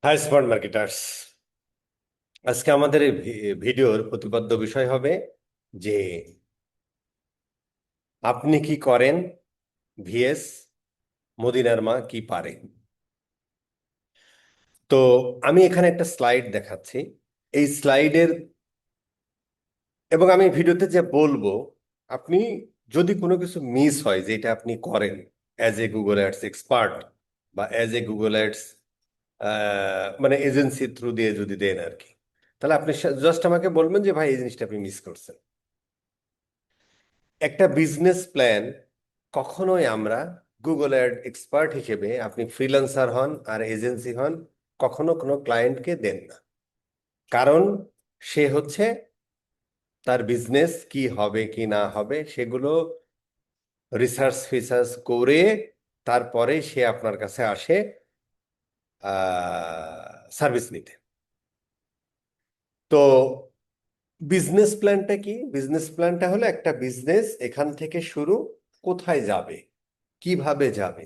High smart marketers. আজকে আমাদের এই ভিডিওর প্রতিপাদ্য বিষয় হবে যে আপনি কি করেন ভিএস মদিনার মা কি পারে। তো আমি এখানে একটা স্লাইড দেখাচ্ছি। এই স্লাইডের এবং আমি ভিডিওতে যে বলবো, আপনি যদি কোনো কিছু মিস হয় যে এটা আপনি করেন as a Google ads expert বা অ্যাজ এ গুগল অ্যাডস মানে এজেন্সি থ্রু দিয়ে যদি দেন আর কি, তাহলে আপনি জাস্ট আমাকে বলবেন যে ভাই এই জিনিসটা আপনি মিস করছেন। একটা বিজনেস প্ল্যান কখনোই আমরা গুগল অ্যাড এক্সপার্ট হিসেবে, আপনি ফ্রিল্যান্সার হন আর এজেন্সি হন, কখনো কোনো ক্লায়েন্টকে দেন না। কারণ সে হচ্ছে তার বিজনেস কি হবে কি না হবে সেগুলো রিসার্চ ফিসার্চ করে তারপরে সে আপনার কাছে আসে সার্ভিস নিতে। তো বিজনেস প্ল্যানটা কি? বিজনেস প্ল্যানটা হলো একটা বিজনেস এখান থেকে শুরু, কোথায় যাবে, কিভাবে যাবে,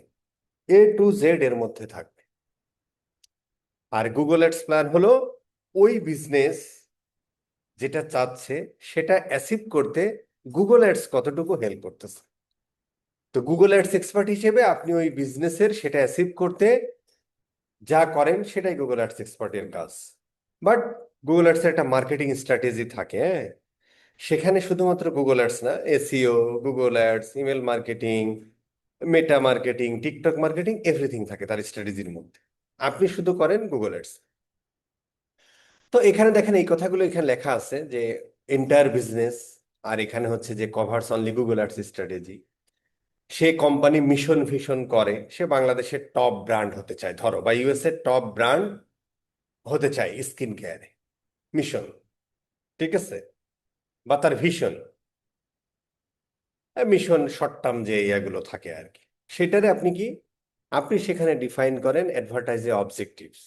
A to Z এর মধ্যে থাকবে। আর গুগল অ্যাডস প্ল্যান হলো ওই বিজনেস যেটা চাচ্ছে সেটা অ্যাচিভ করতে গুগল অ্যাডস কতটুকু হেল্প করতেছে। তো গুগল অ্যাডস এক্সপার্ট হিসেবে আপনি ওই বিজনেসের সেটা অ্যাচিভ করতে যা করেন সেটাই গুগল অ্যাডস এক্সপার্টের কাজ। বাট গুগল অ্যাডসের একটা মার্কেটিং স্ট্র্যাটেজি থাকে, হ্যাঁ। সেখানে শুধুমাত্র গুগল অ্যাডস না, SEO, Google ads, email marketing, মেটা মার্কেটিং, টিকটক মার্কেটিং, এভরিথিং থাকে তার স্ট্র্যাটেজির মধ্যে। আপনি শুধু করেন গুগল অ্যাডস। তো এখানে দেখেন এই কথাগুলো এখানে লেখা আছে যে এন্টায়ার বিজনেস, আর এখানে হচ্ছে যে covers only Google ads strategy. সে কোম্পানি মিশন ভিশন করে, সে বাংলাদেশের টপ ব্র্যান্ড হতে চায় ধরো, বা ইউএস এর টপ ব্র্যান্ড হতে চায় স্কিন কেয়ারে। মিশন, ঠিক আছে, বা তার ভিশন। মিশন শর্ট টার্ম যে ইয়াগুলো থাকে আর কি, সেটারে আপনি কি, আপনি সেখানে ডিফাইন করেন অ্যাডভার্টাইজে অবজেক্টিভস।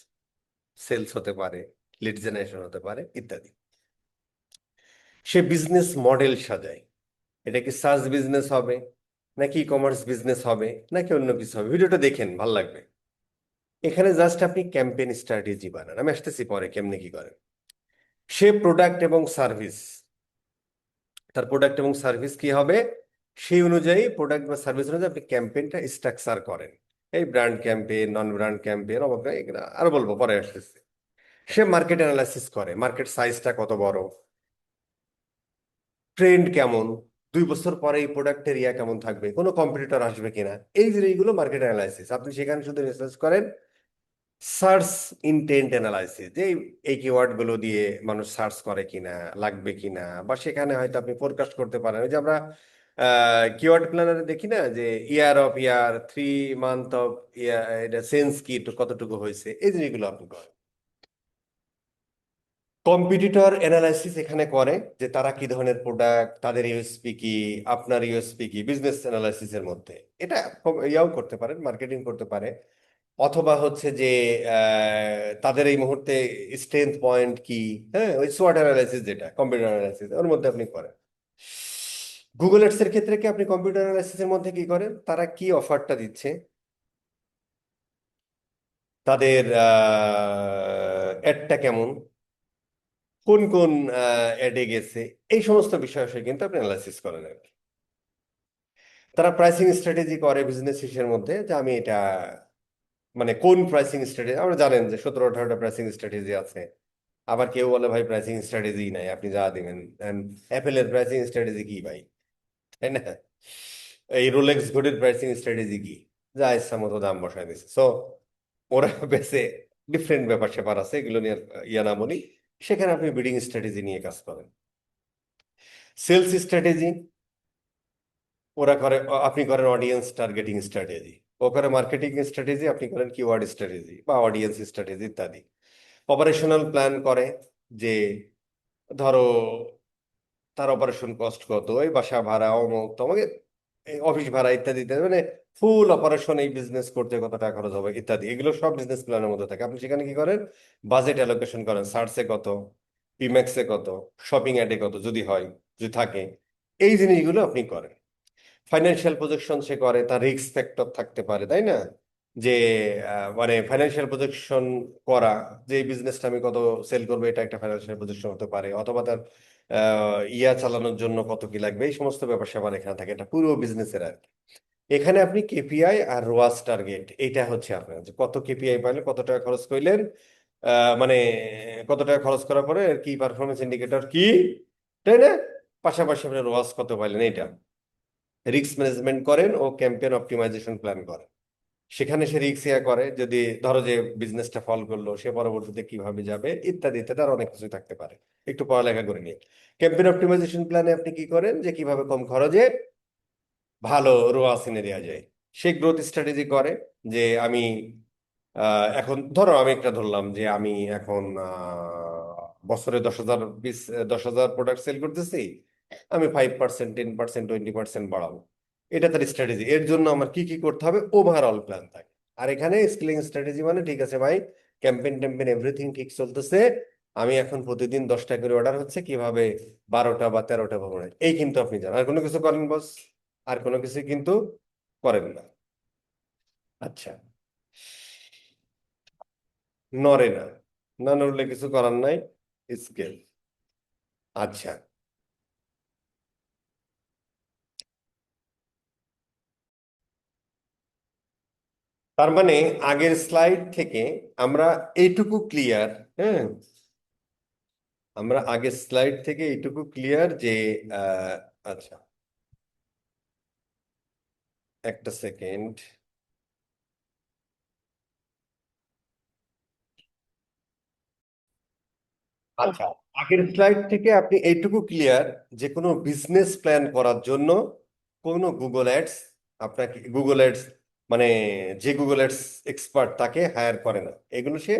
সেলস হতে পারে, লিড জেনারেশন হতে পারে, ইত্যাদি। সে বিজনেস মডেল সাজায়, এটা কি সার্চ বিজনেস হবে, নাকি ই কমার্স বিজনেস হবে, নাকি অন্য কিছু হবে। ভিডিওটা দেখেন, ভাল লাগবে। এখানে জাস্ট আপনি ক্যাম্পেইন স্ট্র্যাটেজি বানান, আমি আসতেছি পরে কেমনে কি করেন। সে প্রোডাক্ট এবং সার্ভিস, তার প্রোডাক্ট এবং সার্ভিস কি হবে, সেই অনুযায়ী প্রোডাক্ট বা সার্ভিস অনুযায়ী আপনি ক্যাম্পেইনটা স্ট্রাকচার করেন। এই ব্র্যান্ড ক্যাম্পেইন, নন ব্র্যান্ড ক্যাম্পেইন, অমুক এগুলো আরো বলবো পরে আসতেছে। সে মার্কেট অ্যানালাইসিস করে, মার্কেট সাইজটা কত বড়, ট্রেন্ড কেমন, 2 বছর পরে এই প্রোডাক্টের ইয়া কেমন থাকবে, কোনো কম্পিটিটর আসবে কিনা, এই জিনিসগুলো মার্কেট অ্যানালাইসিস। আপনি সেখানে শুধু রিসার্চ করেন। সার্চ ইনটেন্ট অ্যানালাইসিস, যে এই কিওয়ার্ড গুলো দিয়ে মানুষ সার্চ করে কিনা, লাগবে কিনা, বা সেখানে হয়তো আপনি ফোরকাস্ট করতে পারেন। ওই যে আমরা কিওয়ার্ড প্ল্যানারে দেখি না যে year of year, 3 month of year, এটা সেন্স কি কতটুকু হয়েছে, এই জিনিসগুলো আপনি করেন। কম্পিটিটর অ্যানালাইসিস এখানে করে যে তারা কি ধরনের প্রোডাক্ট, তাদের ইউএসপি কি, আপনার ইউএসপি কি, বিজনেস অ্যানালাইসিসের মধ্যে। এটা ইয়াও করতে পারেন, মার্কেটিং করতে পারে। অথবা হচ্ছে যে তাদের এই মুহূর্তে স্ট্রেংথ পয়েন্ট কি, হ্যাঁ, ওই সোয়াট অ্যানালাইসিস যেটা কম্পিউটার অ্যানালাইসিস ওর মধ্যে আপনি করেন। গুগল এডস এর ক্ষেত্রে কি আপনি কম্পিউটার অ্যানালাইসিসের মধ্যে কি করেন, তারা কি অফারটা দিচ্ছে, তাদের অ্যাডটা কেমন, কোন কোন অ্যাডে গেছে, এই সমস্ত বিষয় আসে কিন্তু আপনি অ্যানালাইসিস করেন আর কি। তারা প্রাইসিং স্ট্র্যাটেজি করে বিজনেস এর মধ্যে, যে আমি এটা মানে কোন প্রাইসিং স্ট্র্যাটেজি, আমরা জানেন যে 17-18টা প্রাইসিং স্ট্র্যাটেজি আছে। আবার কেউ বলে ভাই প্রাইসিং স্ট্র্যাটেজি নাই, আপনি যা দিবেন। অ্যাপেলের প্রাইসিং স্ট্র্যাটেজি কি ভাই, তাই না? এই রোলেক্স ঘড়ির প্রাইসিং স্ট্র্যাটেজি কি, যা ইচ্ছা মতো দাম বসায় দিচ্ছে। সো ওরা বেসে ডিফারেন্ট ব্যাপার স্যাপার আছে, এগুলো নিয়ে ইয়া না বলি। সেখানে আপনি বিডিং স্ট্র্যাটেজি নিয়ে কাজ করেন। সেলস স্ট্র্যাটেজি ওরা করে, আপনি করেন অডিয়েন্স টার্গেটিং স্ট্র্যাটেজি। ও করে মার্কেটিং স্ট্র্যাটেজি, আপনি করেন কিওয়ার্ড স্ট্র্যাটেজি বা অডিয়েন্স স্ট্র্যাটেজি ইত্যাদি। অপারেশনাল প্ল্যান করে, যে ধরো তার অপারেশন কস্ট কত, এই বাসা ভাড়া, অমুক তোমাকে অফিস ভাড়া ইত্যাদি ইত্যাদি, মানে ফুল অপারেশন এই বিজনেস করতে কত টাকা খরচ হবে ইত্যাদি, এগুলো সব বিজনেস প্ল্যানের মধ্যে থাকে। আপনি সেখানে কি করেন, বাজেট অ্যালোকেশন করেন, সার্চে কত, পিম্যাক্সে কত, শপিং অ্যাডে কত যদি হয়, যদি থাকে, এই জিনিসগুলো আপনি করেন। ফাইন্যান্সিয়াল প্রজেকশন সে করে, তার রিস্ক ফ্যাক্টর থাকতে পারে, তাই না? যে মানে ফাইন্যান্সিয়াল প্রজেকশন করা, যে এই বিজনেসটা আমি কত সেল করবো এটা একটা ফাইন্যান্সিয়াল প্রজেকশন হতে পারে, অথবা তার ইয়া চালানোর জন্য কত কি লাগবে, এই সমস্ত ব্যাপার স্যাপার এখানে থাকে, এটা পুরো বিজনেসের আর কি। এখানে আপনি কেপিআই আর রোয়াস টার্গেট, এটা হচ্ছে আপনার যে কত কেপিআই পাইলে কত টাকা খরচ করলেন, মানে কত টাকা খরচ করার পরে কি পারফরমেন্স ইন্ডিকেটর কি, তাই না? পাশাপাশি আপনি রোয়াস কত পাইলেন, এইটা রিস্ক ম্যানেজমেন্ট করেন ও ক্যাম্পেইন অপটিমাইজেশন প্ল্যান করেন। সেখানে সে রিস্ক ইয়া করে, যদি ধরো যে বিজনেসটা ফল করলো, সে পরবর্তীতে কিভাবে যাবে ইত্যাদি ইত্যাদি, আর অনেক কিছু থাকতে পারে, একটু পড়ালেখা করে নিয়ে। ক্যাম্পেইন অপটিমাইজেশন প্ল্যানে আপনি কি করেন, যে কিভাবে কম খরচে ভালো রোয়াস এনে দেওয়া যায়, সে গ্রোথ স্ট্র্যাটেজি করে। যে আমি এখন ধরো আমি একটা ধরলাম যে আমি এখন বছরে 10,000 পিস, 10,000 প্রোডাক্ট সেল করতেছি, আমি 5%, 10%, 20% বাড়াবো। এটা তার স্ট্র্যাটেজি। এর জন্য আমার কি কি করতে হবে, ওভারঅল প্ল্যান থাকে। আর এখানে স্কিলিং স্ট্র্যাটেজি মানে, ঠিক আছে ভাই, ক্যাম্পেইন ট্যাম্পেইন এভরিথিং ঠিক চলতেছে, আমি এখন প্রতিদিন 10টা করে অর্ডার হচ্ছে, কিভাবে 12টা বা 13টা ভাবে, এই কিন্তু আপনি জানেন। আর কোনো কিছু করেন বস? আর কোনো কিছু কিন্তু করেন না। আচ্ছা, নড়ে না, না নড়লে কিছু করার নাই, স্কেল। আচ্ছা, তার মানে আগের স্লাইড থেকে আমরা এইটুকু ক্লিয়ার, হ্যাঁ, আমরা আগের স্লাইড থেকে এইটুকু ক্লিয়ার যে আহ, আচ্ছা, একটা সেকেন্ড। আচ্ছা, আগের স্লাইড থেকে আপনি এইটুকু ক্লিয়ার যে কোনো বিজনেস প্ল্যান করার জন্য কোনো গুগল অ্যাডস, আপনাকে গুগল অ্যাডস মানে যে গুগল অ্যাডস এক্সপার্ট তাকে হায়ার করে না, এগুলো সে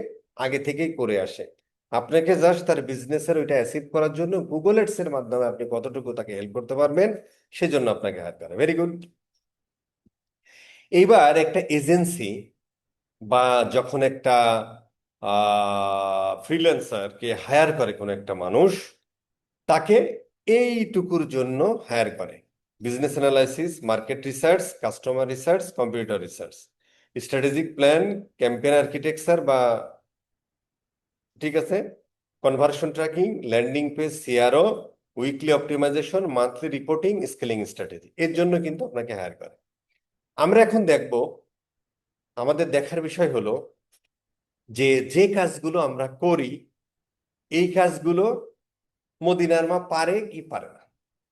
আগে থেকেই করে আসে। আপনাকে জাস্ট তার বিজনেসের ওইটা অ্যাচিভ করার জন্য গুগল অ্যাডস এর মাধ্যমে আপনি কতটুকু তাকে হেল্প করতে পারবেন, সেজন্য আপনাকে হায়ার করে। Very good. এইবার একটা এজেন্সি বা যখন একটা ফ্রিল্যান্সারকে হায়ার করে কোনো একটা মানুষ, তাকে এইটুকুর জন্য হায়ার করে: business analysis, market research, customer research, computer research, strategic plan, campaign architecture বা, ঠিক আছে, conversion tracking, landing page, CRO, weekly optimisation, monthly reporting, scaling strategy, এর জন্য কিন্তু আপনাকে হায়ার করে। আমরা এখন দেখব, আমাদের দেখার বিষয় হলো যে যে কাজগুলো আমরা করি, এই কাজগুলো মদিনার মা পারে কি পারে না।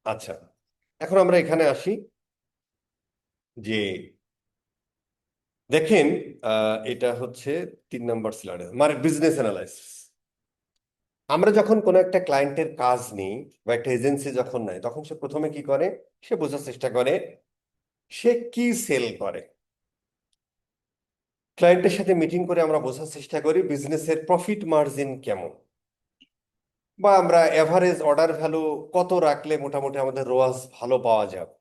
আচ্ছা, এখন আমরা এখানে আসি যে দেখেন, এটা হচ্ছে 3 নম্বর স্লাইডে, মানে বিজনেস অ্যানালাইসিস। আমরা যখন কোনো একটা ক্লায়েন্টের কাজ নিই বা একটা এজেন্সি যখন নেয়, তখন সে প্রথমে কি করে, সে বোঝার চেষ্টা করে সে কি সেল করে। ক্লায়েন্টের সাথে মিটিং করে আমরা বোঝার চেষ্টা করি বিজনেসের প্রফিট মার্জিন কেমন, বা আমরা এভারেজ অর্ডার ভ্যালু কত রাখলে মোটামুটি আমাদের রোয়াজ ভালো পাওয়া যাবে।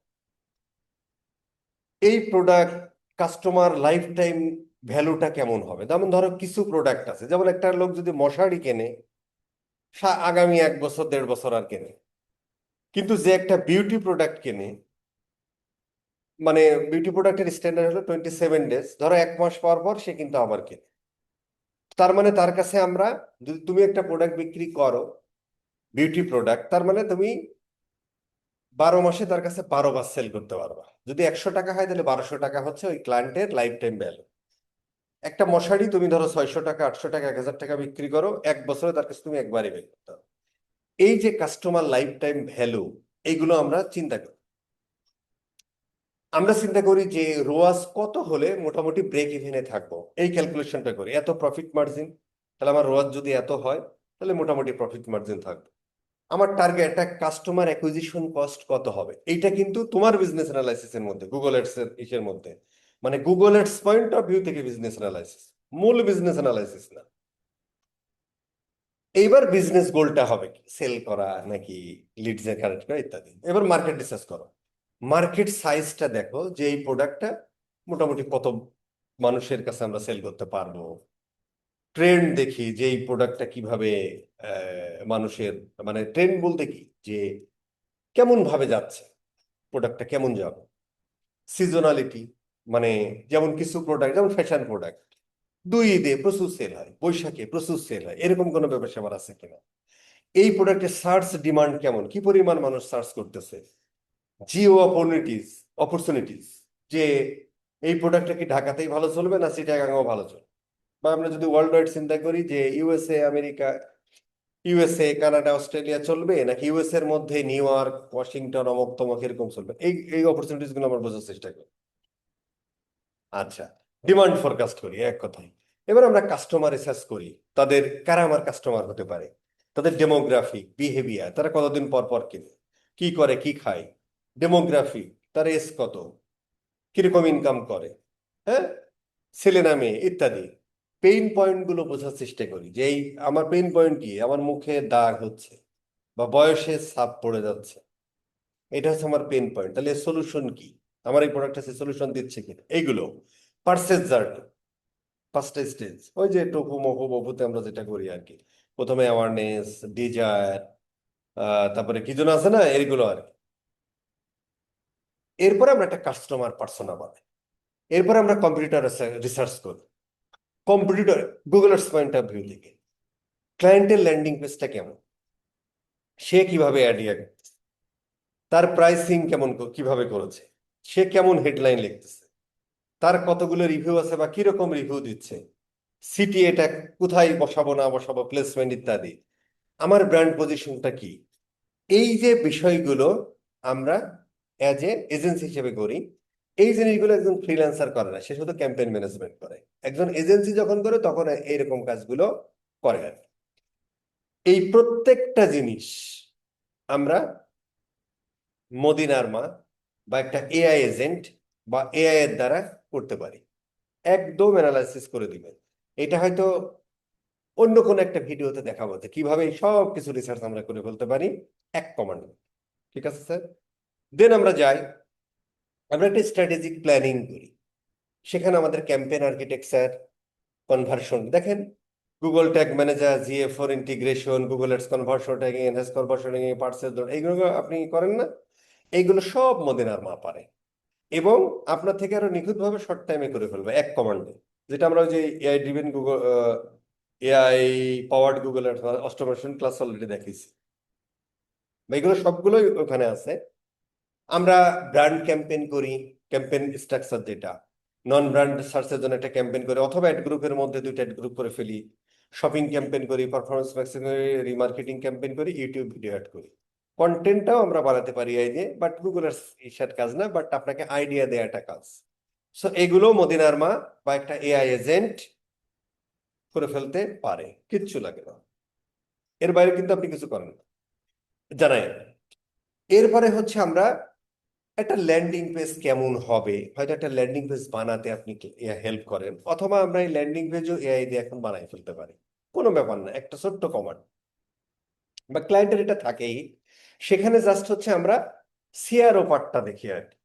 এই প্রোডাক্ট কাস্টমার লাইফ টাইম ভ্যালুটা কেমন হবে। যেমন ধরো কিছু প্রোডাক্ট আছে, যেমন একটা লোক যদি মশারি কেনে, আগামী 1 বছর 1.5 বছর আর কেনে। কিন্তু যে একটা বিউটি প্রোডাক্ট কেনে, মানে বিউটি প্রোডাক্টের স্ট্যান্ডার্ড হলো 27 ডেজ, ধরো 1 মাস পর পর সে কিন্তু আবার কেনে। তার মানে তার কাছে আমরা, যদি তুমি একটা প্রোডাক্ট বিক্রি করো বিউটি প্রোডাক্ট, তার মানে তুমি 12 মাসে তার কাছে 12 বার সেল করতে পারবা। যদি 100 টাকা হয়, তাহলে 1200 টাকা হচ্ছে ওই ক্লায়েন্টের লাইফ টাইম ভ্যালু। একটা মশারি তুমি ধরো 600 টাকা, 800 টাকা, 1000 টাকা বিক্রি করো, 1 বছরে তার কাছে তুমি একবারই বের করতে পারো। এই যে কাস্টমার লাইফ টাইম ভ্যালু, এইগুলো আমরা চিন্তা করি। আমরা চিন্তা করি যে রোয়াজ কত হলে মোটামুটি ব্রেক ইভেনে থাকবো, এই ক্যালকুলেশনটা করি। এত প্রফিট মার্জিন, তাহলে আমার রোয়াজ যদি এত হয়, তাহলে মোটামুটি প্রফিট মার্জিন থাকবে। আমার টার্গেট, একটা কাস্টমার অ্যাকুইজিশন কস্ট কত হবে, এইটা কিন্তু তোমার বিজনেস অ্যানালাইসিসের মধ্যে, গুগল এডস এর ইসের মধ্যে, মানে Google Ads point of view থেকে বিজনেস অ্যানালাইসিস, মূল বিজনেস অ্যানালাইসিস না। এইবার বিজনেস গোলটা হবে কি, সেল করা নাকি লিডস কালেক্ট করা ইত্যাদি। এবার মার্কেট রিসার্চ করো, মার্কেট সাইজটা দেখো যে এই প্রোডাক্টটা মোটামুটি কত মানুষের কাছে আমরা সেল করতে পারবো। ট্রেন্ড দেখি যে এই প্রোডাক্টটা কিভাবে মানুষের, মানে ট্রেন্ড বলতে কি, যে কেমন ভাবে যাচ্ছে, প্রোডাক্টটা কেমন যাবে। সিজনালিটি, মানে যেমন কিছু প্রোডাক্ট, যেমন ফ্যাশন প্রোডাক্ট, 2 ঈদে প্রচুর সেল হয়, বৈশাখে প্রচুর সেল হয়, এরকম কোনো ব্যবসা আমার আছে কিনা? এই প্রোডাক্টের সার্চ ডিমান্ড কেমন, কি পরিমাণ মানুষ সার্চ করতেছে, জিও অপরচুনিটিস, যে এই প্রোডাক্টটা কি ঢাকাতেই ভালো চলবে না চিটাগাংও ভালো চলবে? বা আমরা যদি ওয়ার্ল্ড ওয়াইড চিন্তা করি যে USA America, USA Canada Australia চলবে নাকি ইউএস এর মধ্যে নিউ ইয়র্ক ওয়াশিংটন অমুক তমুক এরকম চলবে, এই অপরচুনিটিস গুলো আমরা বোঝার চেষ্টা করি। আচ্ছা, ডিমান্ড ফরকাস্ট করি এক কথায়। এবার আমরা কাস্টমার রিসার্চ করি, তাদের কারা আমার কাস্টমার হতে পারে, তাদের ডেমোগ্রাফিক বিহেভিয়ার, তারা কতদিন পর পর কিনে, কি করে কি খায়, ডেমোগ্রাফি, তার এজ কত, কিরকম ইনকাম করে, হ্যাঁ, ছেলে না মেয়ে ইত্যাদি। পেইন পয়েন্ট গুলো বোঝার চেষ্টা করি যে এই আমার পেইন পয়েন্ট কি, আমার মুখে দাগ হচ্ছে বা বয়সে ছাপ পড়ে যাচ্ছে, এটা হচ্ছে আমার পেইন পয়েন্ট, তাহলে সলিউশন কি, আমার এই প্রোডাক্টটা সলিউশন দিচ্ছে কিনা, এইগুলো। পারচেজ জার্নি, 5টা স্টেজ, ওই যে টকু মকু বপুতে আমরা যেটা করি আর কি, প্রথমে অ্যাওয়ারনেস, ডিজায়ার, তারপরে কি যেন আছে না, এইগুলো আর কি। এরপরে আমরা একটা কাস্টমার পার্সোনা বানাই, এরপরে আমরা কম্পিউটার রিসার্চ করি, কম্পিউটার গুগলের পয়েন্ট অফ ভিউ থেকে ক্লায়েন্টের ল্যান্ডিং পেজটা কেমন, সে কিভাবে আইডিয়া, তার প্রাইসিং কেমন, কিভাবে করেছে, সে কেমন হেডলাইন লিখতেছে, তার কতগুলো রিভিউ আছে বা কিরকম রিভিউ দিচ্ছে, সিটি এটা কোথায় বসাবো না বসাবো, প্লেসমেন্ট ইত্যাদি, আমার ব্র্যান্ড পজিশনটা কি, এই যে বিষয়গুলো আমরা অ্যাজ এ এজেন্সি হিসেবে করি। এই জিনিসগুলো একজন ফ্রিল্যান্সার করে না, সে শুধু ক্যাম্পেইন ম্যানেজমেন্ট করে। একজন এজেন্সি যখন করে তখন এইরকম কাজগুলো করে আর কি। এই প্রত্যেকটা জিনিস আমরা মদিনার মা বা একটা এআই এজেন্ট বা এআই এর দ্বারা করতে পারি, একদম অ্যানালাইসিস করে দিবেন। এটা হয়তো অন্য কোনো একটা ভিডিওতে দেখাবো যে কিভাবে এই সব কিছু রিসার্চ আমরা করে ফেলতে পারি এক কমান্ড। ঠিক আছে স্যার? দেন আমরা যাই, আমরা একটা স্ট্র্যাটেজিক প্ল্যানিং করি, সেখানে আমাদের ক্যাম্পেইন আর্কিটেকচার, কনভার্সন দেখেন, Google Tag Manager, GA4 integration, Google Ads conversion tagging, enhance conversion tagging, parcel, এইগুলো আপনি করেন না? এইগুলো সব মদিনার মা পারে, এবং আপনার থেকে আরো নিখুঁতভাবে শর্ট টাইমে করে ফেলবে এক কমান্ডে। যেটা আমরা ওই যে AI driven Google, AI powered Google automation class already দেখিয়েছি, এগুলো সবগুলোই ওখানে আছে। আমরা ব্র্যান্ড ক্যাম্পেইন করি, ক্যাম্পেইন স্ট্রাকচার যেটা, নন ব্র্যান্ড সার্চের জন্য একটা ক্যাম্পেইন করি, অথবা অ্যাড গ্রুপের মধ্যে 2টা অ্যাড গ্রুপ করে ফেলি, শপিং ক্যাম্পেইন করি, পারফরমেন্স ম্যাক্সিং করি, রিমার্কেটিং ক্যাম্পেইন করি, ইউটিউব ভিডিও অ্যাড করি। কন্টেন্টটাও আমরা বানাতে পারি এই দিয়ে, বাট গুগলের ইসার কাজ না, বাট আপনাকে আইডিয়া দেওয়াটা কাজ। সো এগুলো মদিনার মা বা একটা এআই এজেন্ট করে ফেলতে পারে, কিচ্ছু লাগে না, এর বাইরে কিন্তু আপনি কিছু করেন না, জানাই। এরপরে হচ্ছে আমরা একটা ল্যান্ডিং পেজ কেমন হবে, হয়তো একটা ল্যান্ডিং পেজ বানাতে আপনি হেল্প করেন, অথবা আমরা এই ল্যান্ডিং পেজও এআই দিয়ে এখন বানাই ফেলতে পারি, কোনো ব্যাপার না, একটা ছোট্ট কমান্ড। বা ক্লায়েন্টের এটা থাকেই, সেখানে জাস্ট হচ্ছে আমরা সিআরও পার্টটা দেখি আর কি।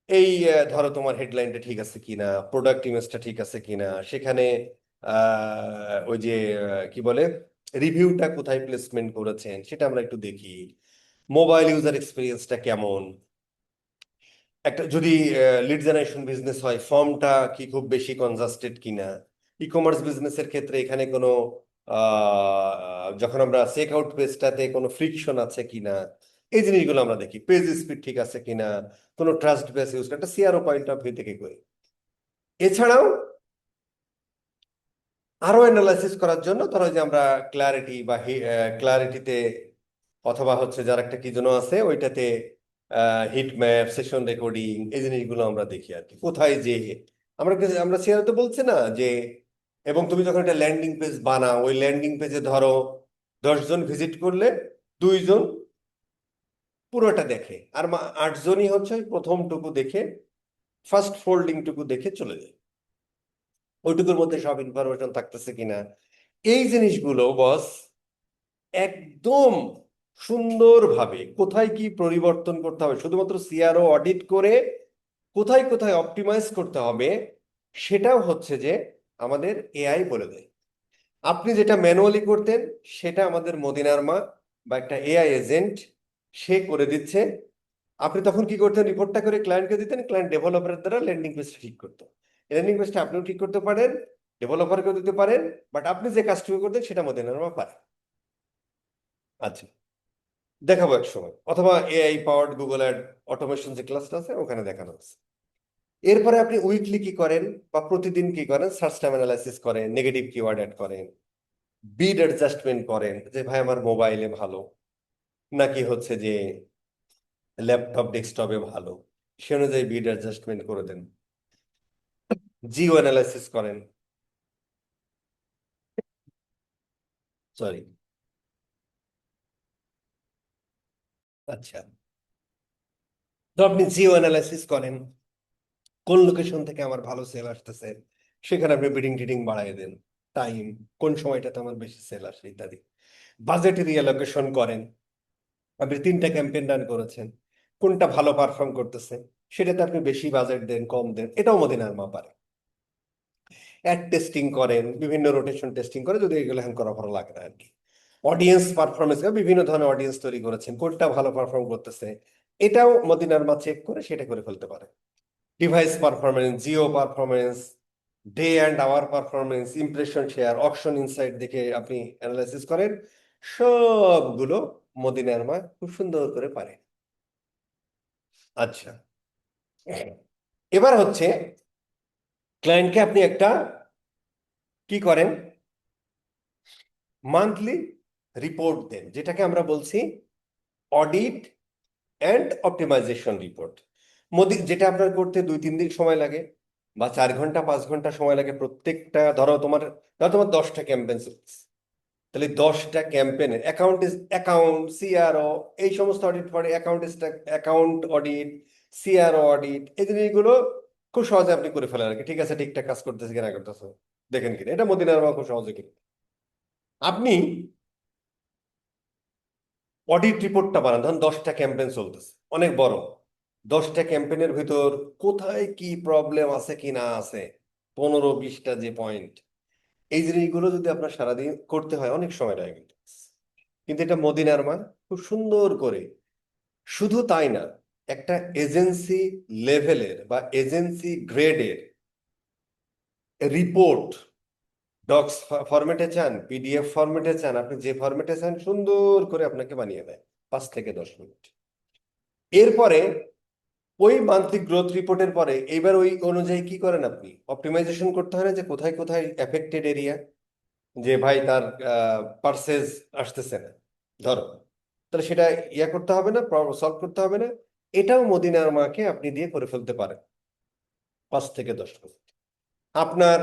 এই ধরো তোমার হেডলাইনটা ঠিক আছে কিনা, প্রোডাক্ট ইমেজটা ঠিক আছে কিনা, সেখানে ওই যে কি বলে, রিভিউটা কোথায় প্লেসমেন্ট করেছেন সেটা আমরা একটু দেখি, মোবাইল ইউজার এক্সপিরিয়েন্সটা কেমন, একটা যদি লিড জেনারেশন বিজনেস হয় ফর্মটা কি খুব বেশি কনজাস্টেড কিনা, ই কমার্স বিজনেসের ক্ষেত্রে এখানে কোনো যখন আমরা চেক আউট পেজটাতে কোনো ফ্রিকশন আছে কিনা, এই জিনিসগুলো আমরা দেখি, পেজ স্পিড ঠিক আছে কিনা, কোনো ট্রাস্ট বেস ইউজ একটা সিআরও পয়েন্ট অফ ভিউ থেকে করি। এছাড়াও আরো অ্যানালাইসিস করার জন্য ধরো যে আমরা ক্লারিটি বা ক্লারিটিতে, অথবা হচ্ছে যার একটা কি যেন আছে ওইটাতে, হিট ম্যাপ, সেশন রেকর্ডিং, এই জিনিসগুলো আমরা দেখি আর কি, কোথায় যে আমরা শেয়ার তো বলছি না যে, এবং তুমি যখন একটা ল্যান্ডিং পেজ বানাও, ওই ল্যান্ডিং পেজে ধরো 10 জন ভিজিট করলে 2 জন পুরোটা দেখে, আর 8 জনই হচ্ছে ওই প্রথমটুকু দেখে, ফার্স্ট ফোল্ডিং টুকু দেখে চলে যায়, ওইটুকুর মধ্যে সব ইনফরমেশন থাকতেছে কিনা। এই জিনিসগুলো বস একদম সুন্দরভাবে কোথায় কি পরিবর্তন করতে হবে, শুধুমাত্র সিআরও অডিট করে কোথায় কোথায় অপটিমাইজ করতে হবে, সেটাও হচ্ছে যে আমাদের এআই বলে দেয়। আপনি যেটা ম্যানুয়ালি করতেন সেটা আমাদের মদিনার মা বা একটা এআই এজেন্ট সে করে দিচ্ছে, আপনি তখন কি করতেন? রিপোর্টটা করে ক্লায়েন্টকে দিতেন, ক্লায়েন্ট ডেভেলপারের দ্বারা ল্যান্ডিং পেজটা ঠিক করতো। ল্যান্ডিং পেজটা আপনিও ঠিক করতে পারেন, ডেভেলপারকেও দিতে পারেন, বাট আপনি যে কাজটুকু করতেন সেটা মদিনার মা পারে। আচ্ছা, দেখাবো এক সময়, অথবা AI powered Google ad automation যে ক্লাসটা আছে ওখানে দেখানো হচ্ছে। এরপরে আপনি উইকলি কি করেন বা প্রতিদিন কি করেন? সার্চ টাইম অ্যানালাইসিস করেন, নেগেটিভ কিওয়ার্ড অ্যাড করেন, বিড অ্যাডজাস্টমেন্ট করেন, যে ভাই আমার মোবাইলে ভালো নাকি হচ্ছে যে ল্যাপটপ ডেস্কটপে ভালো, সে অনুযায়ী বিড অ্যাডজাস্টমেন্ট করে দেন। জিও অ্যানালাইসিস করেন, সরি। আচ্ছা, তো আপনি জিও অ্যানালাইসিস করেন, কোন লোকেশন থেকে আমার ভালো সেল আসতেছে, সেখানে আপনি বিডিং টিডিং বাড়াই দেন, টাইম, কোন সময়টাতে আমার বেশি সেল আসে ইত্যাদি। বাজেট রিঅ্যালোকেশন করেন, আপনি 3টা ক্যাম্পেইন রান করেছেন, কোনটা ভালো পারফর্ম করতেছে সেটাতে আপনি বেশি বাজেট দেন, কম দেন, এটাও মদিনার মা পারে। অ্যাড টেস্টিং করেন, বিভিন্ন রোটেশন টেস্টিং করে, যদি এগুলো এখন করা ভালো লাগে না আর কি। অডিয়েন্স পারফরমেন্স, বিভিন্ন ধরনের অডিয়েন্স তৈরি করেছেন, কোনটা ভালো পারফর্ম করতেছে এটাও মদিনার মা চেক করে সেটা করে ফেলতে পারে। Device performance, Jio performance, day and our performance, impression share, auction insight দেখে আপনি অ্যানালাইসিস করেন, সবগুলো মদিনার মা খুব সুন্দর করে পারে। আচ্ছা, এবার হচ্ছে ক্লায়েন্টকে আপনি একটা কি করেন? মান্থলি রিপোর্ট দেন, যেটাকে আমরা বলছি অডিট অ্যান্ড অপটিমাইজেশন রিপোর্ট। যেটা আপনার করতে 2-3 দিন সময় লাগে, বা 4 ঘন্টা 5 ঘন্টা সময় লাগে। প্রত্যেকটা ধরো তোমার 10টা ক্যাম্পেইন চলছে, তাহলে 10টা ক্যাম্পেইনের অ্যাকাউন্ট সিআরও এই সমস্ত অডিট পড়ে, অ্যাকাউন্ট অডিট, সিআরও অডিট, এই জিনিসগুলো খুব সহজে আপনি করে ফেলেন আর কি। ঠিক আছে, ঠিকঠাক কাজ করতেছে কিনা করতেছে দেখেন কিনা, এটা মদিনার মা খুব সহজে কিনা। আপনি অডিট রিপোর্টটা বানান, ধরুন 10টা ক্যাম্পেইন চলতেছে, অনেক বড়। 10টা ক্যাম্পেইনের ভিতর কোথায় কি প্রবলেম আছে কি না আছে, 15-20টা যে পয়েন্ট, এই জিনিসগুলো যদি আপনার সারাদিন করতে হয় অনেক সময় লাগে, কিন্তু কিন্তু এটা মদিনার মা খুব সুন্দর করে, শুধু তাই না, একটা এজেন্সি লেভেলের বা এজেন্সি গ্রেডের রিপোর্ট, ডক্স ফরম্যাটে চান, পিডিএফ ফরম্যাটে চান, আপনি যে ফরম্যাটে চান সুন্দর করে আপনাকে বানিয়ে দেয় 5 থেকে 10 মিনিট। এরপরে ওই মান্থলি গ্রোথ রিপোর্টের পরে এইবার ওই অনুযায়ী কি করেন? আপনি অপটিমাইজেশন করতে হয় না, যে কোথায় কোথায় এফেক্টেড এরিয়া, যে ভাই তার পারচেজ আসতেছে না, ধরো, তাহলে সেটা করতে হবে না, সলভ করতে হবে না, এটাও মদিনার মাকে আপনি দিয়ে করে ফেলতে পারেন 5 থেকে 10 মিনিট। আপনার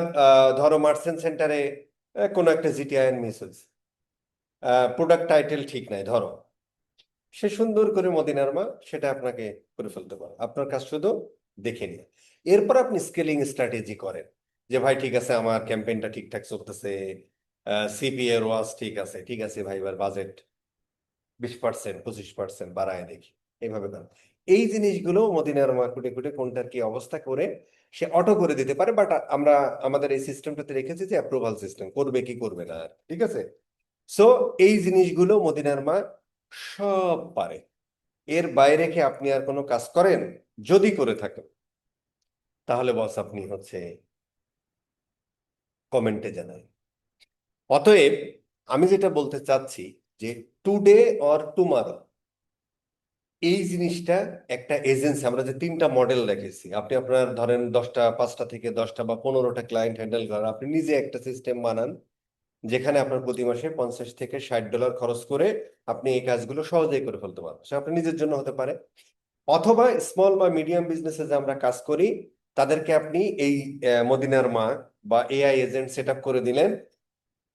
ধরো মার্চেন্ট সেন্টারে কোনো একটা জিটিআইএন মিস হয়েছে, প্রোডাক্ট টাইটেল ঠিক নাই ধরো, সে সুন্দর করে মদিনার মা সেটা আপনাকে করে ফেলতে পারে, আপনার কাজ শুধু দেখে নিয়ে। এরপর আপনি স্কেলিং স্ট্র্যাটেজি করেন, যে ভাই ঠিক আছে আমার ক্যাম্পেইনটা ঠিকঠাক চলতেছে, সিপিএ রোয়াজ ঠিক আছে, ঠিক আছে ভাই এবার বাজেট 20% 25% বাড়ায় দেখি, এইভাবে করেন। এই জিনিসগুলো মদিনার মা কুটে কুটে কোনটার কি অবস্থা করে সে অটো করে দিতে পারে, বাট আমরা আমাদের এই সিস্টেমটাতে রেখেছি যে অ্যাপ্রুভাল সিস্টেম, করবে কি করবে না, ঠিক আছে। সো এই জিনিসগুলো মদিনার মা সব পারে। এর বাইরে কি আপনি আর কোনো কাজ করেন? যদি করে থাকেন তাহলে বস আপনি হচ্ছে কমেন্টে জানান। অতএব আমি যেটা বলতে চাচ্ছি, যে টুডে অর টুমারো, এই জিনিসটা একটা এজেন্সি, আমরা যে 3টা মডেল রেখেছি, আপনি আপনার ধরেন 5টা থেকে 10টা বা 15টা ক্লায়েন্ট হ্যান্ডেল করেন, আপনি নিজে একটা সিস্টেম বানান যেখানে আপনার প্রতি মাসে $50 থেকে $60 খরচ করে আপনি এই কাজগুলো সহজেই করে ফেলতে পারবেন। সে আপনি নিজের জন্য হতে পারে, অথবা স্মল বা মিডিয়াম বিজনেসে যে আমরা কাজ করি তাদেরকে আপনি এই মদিনার মা বা এআই এজেন্ট সেট আপ করে দিলেন,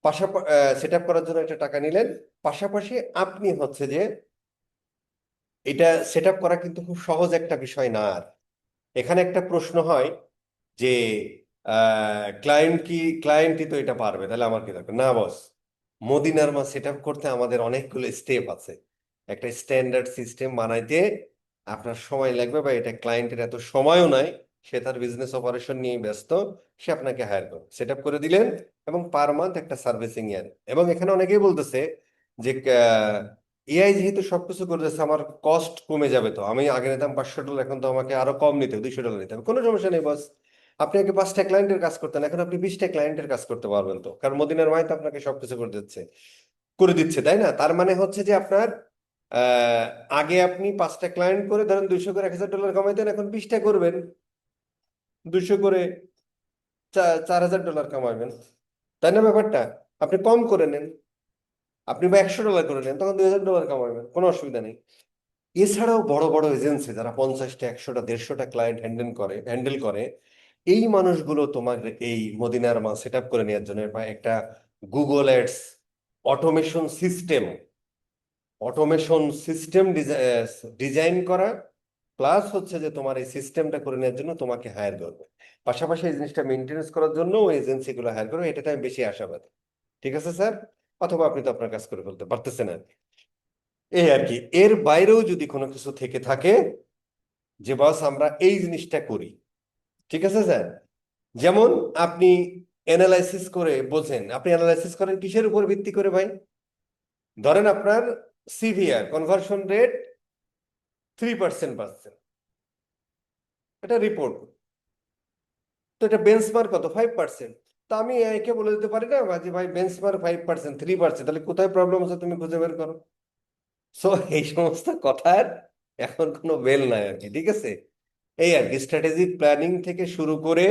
পাশাপাশি সেট আপ করার জন্য একটা টাকা নিলেন, পাশাপাশি আপনি হচ্ছে যে এটা সেট আপ করা কিন্তু খুব সহজ একটা বিষয় না। আর এখানে একটা প্রশ্ন হয় যে ক্লায়েন্টই তো এটা পারবে, তাহলে আমার কি দরকার? না বস, মদিনার মা সেট আপ করতে আমাদের অনেকগুলো স্টেপ আছে, একটা স্ট্যান্ডার্ড সিস্টেম বানাইতে আপনার সময় লাগবে, বা এটা ক্লায়েন্টের এত সময়ও নাই, সে তার বিজনেস অপারেশন নিয়ে ব্যস্ত, সে আপনাকে হায়ার করে সেট আপ করে দিলেন, এবং পার মান্থ একটা সার্ভিসিং ইয়ার। এবং এখানে অনেকেই বলতেছে যে এআই যেহেতু সবকিছু করে যাচ্ছে, আমার কস্ট কমে যাবে। তো আমি আগে নিতাম $500, এখন তো আমাকে আরো কম নিতে হবে, $200 নিতে হবে। কোনো সমস্যা নেই বস। আপনি আগে 5টা ক্লায়েন্টের কাজ করতেন, এখন আপনি 20টা ক্লায়েন্টের কাজ করতে পারবেন। তো কারণ মদিনার মাই তো আপনাকে সবকিছু করে দিচ্ছে, তাই না? তার মানে হচ্ছে যে আপনার আহ আগে আপনি 5টা ক্লায়েন্ট করে ধরেন 200 করে $1000 কামাইতেন, এখন 20টা করবেন, 200 করে $4000 কামাবেন, তাই না ব্যাপারটা? আপনি কম করে নেন, আপনি বা $100 করে নেন, তখন $2000 কামাবেন, কোনো অসুবিধা নেই। এছাড়াও বড় বড় এজেন্সি যারা 50টা, 100টা, 150টা ক্লায়েন্ট হ্যান্ডেল করে, এই মানুষগুলো তোমার এই মদিনার মা সেট আপ করে নেওয়ার জন্য বা একটা Google ads automation system automation system design করা, প্লাস হচ্ছে যে তোমার এই সিস্টেমটা করে নেওয়ার জন্য তোমাকে হায়ার করবে। পাশাপাশি এই জিনিসটা মেনটেনেন্স করার জন্য ওই এজেন্সিগুলো হায়ার করবে, এটাতে আমি বেশি আশাবাদী। ঠিক আছে স্যার? অথবা আপনি তো আপনার কাজ করে ফেলতে পারতেছেন আর কি। এই আর কি। এর বাইরেও যদি কোনো কিছু থেকে থাকে যে বস আমরা এই জিনিসটা করি, ঠিক আছে স্যার? যেমন আপনি অ্যানালাইসিস করে বোঝেন, আপনি অ্যানালাইসিস করেন কিসের উপর ভিত্তি করে ভাই? ধরেন আপনার সিভিআর কনভার্সন রেট 3% পাচ্ছেন, এটা রিপোর্ট। তো এটা বেঞ্চমার্ক কত? 5%। তা আমি একে বলে দিতে পারি না যে ভাই বেঞ্চমার্ক 5%, 3%, তাহলে কোথায় প্রবলেম আছে তুমি খুঁজে বের করো। সো এই সমস্ত কথার এখন কোনো বেল নাই আর কি, ঠিক আছে? এই আর কি, স্ট্র্যাটেজিক প্ল্যানিং থেকে শুরু করে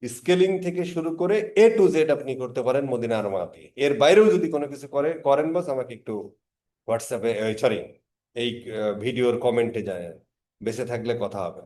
স্কেলিং থেকে শুরু করে A to Z আপনি করতে পারেন মদিনা আরমাতে। এর বাইরেও যদি কোনো কিছু করেন বস, আমাকে একটু হোয়াটসঅ্যাপে, সরি, এই ভিডিওর কমেন্টে যায়, বেঁচে থাকলে কথা হবে।